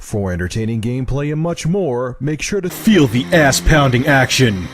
For entertaining gameplay and much more, make sure to feel the ass-pounding action.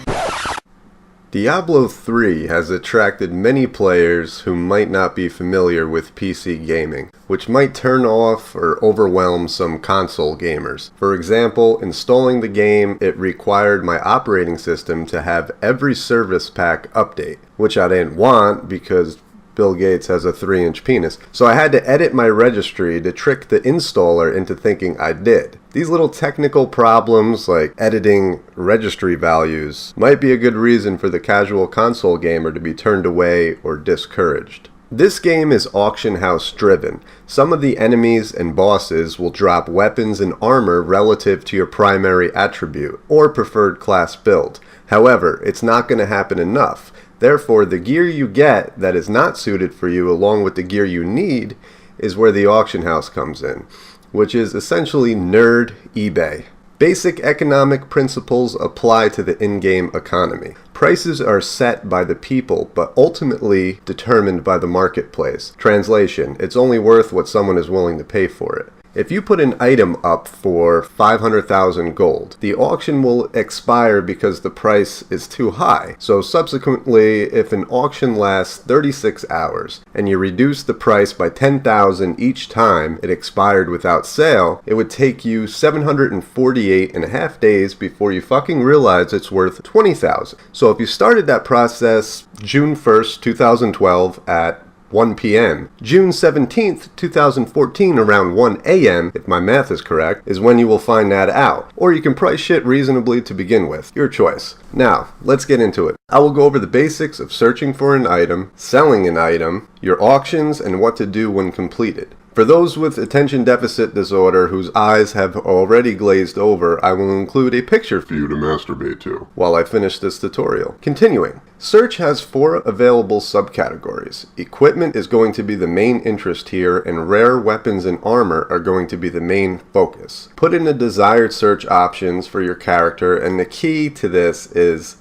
Diablo 3 has attracted many players who might not be familiar with PC gaming, which might turn off or overwhelm some console gamers. For example, installing the game, it required my operating system to have every service pack update, which I didn't want because Bill Gates has a 3-inch penis. So I had to edit my registry to trick the installer into thinking I did. These little technical problems, like editing registry values, might be a good reason for the casual console gamer to be turned away or discouraged. This game is auction house driven. Some of the enemies and bosses will drop weapons and armor relative to your primary attribute or preferred class build. However, it's not going to happen enough. Therefore, the gear you get that is not suited for you along with the gear you need is where the auction house comes in, which is essentially nerd eBay. Basic economic principles apply to the in-game economy. Prices are set by the people, but ultimately determined by the marketplace. Translation: it's only worth what someone is willing to pay for it. If you put an item up for 500,000 gold, the auction will expire because the price is too high. So subsequently, if an auction lasts 36 hours and you reduce the price by 10,000 each time it expired without sale, it would take you 748.5 days before you fucking realize it's worth 20,000. So if you started that process June 1st, 2012 at 1 p.m. June 17th, 2014 around 1 a.m., if my math is correct, is when you will find that out. Or you can price shit reasonably to begin with. Your choice. Now, let's get into it. I will go over the basics of searching for an item, selling an item, your auctions, and what to do when completed. For those with attention deficit disorder whose eyes have already glazed over, I will include a picture for you to masturbate to while I finish this tutorial. Continuing. Search has 4 available subcategories. Equipment is going to be the main interest here, and rare weapons and armor are going to be the main focus. Put in the desired search options for your character, and the key to this is,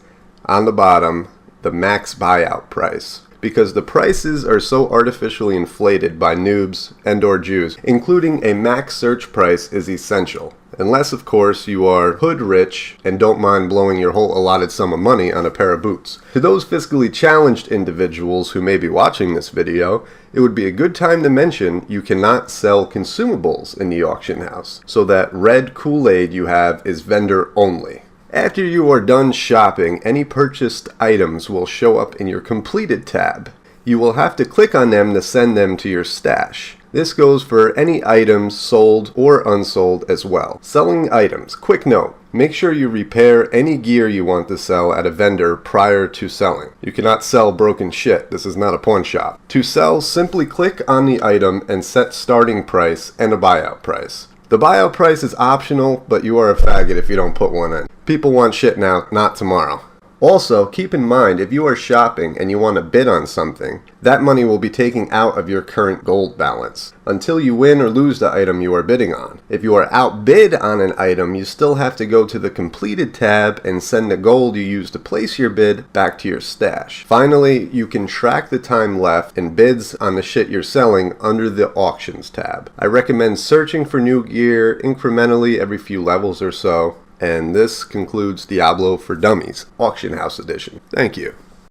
on the bottom, the max buyout price. Because the prices are so artificially inflated by noobs and/or Jews, including a max search price is essential. Unless, of course, you are hood rich and don't mind blowing your whole allotted sum of money on a pair of boots. To those fiscally challenged individuals who may be watching this video, it would be a good time to mention you cannot sell consumables in the auction house, so that red Kool-Aid you have is vendor only. After you are done shopping, any purchased items will show up in your completed tab. You will have to click on them to send them to your stash. This goes for any items sold or unsold as well. Selling items. Quick note. Make sure you repair any gear you want to sell at a vendor prior to selling. You cannot sell broken shit. This is not a pawn shop. To sell, simply click on the item and set starting price and a buyout price. The buyout price is optional, but you are a faggot if you don't put one in. People want shit now, not tomorrow. Also, keep in mind, if you are shopping and you want to bid on something, that money will be taken out of your current gold balance until you win or lose the item you are bidding on. If you are outbid on an item, you still have to go to the completed tab and send the gold you used to place your bid back to your stash. Finally, you can track the time left and bids on the shit you're selling under the auctions tab. I recommend searching for new gear incrementally every few levels or so. And this concludes Diablo for Dummies, Auction House Edition. Thank you.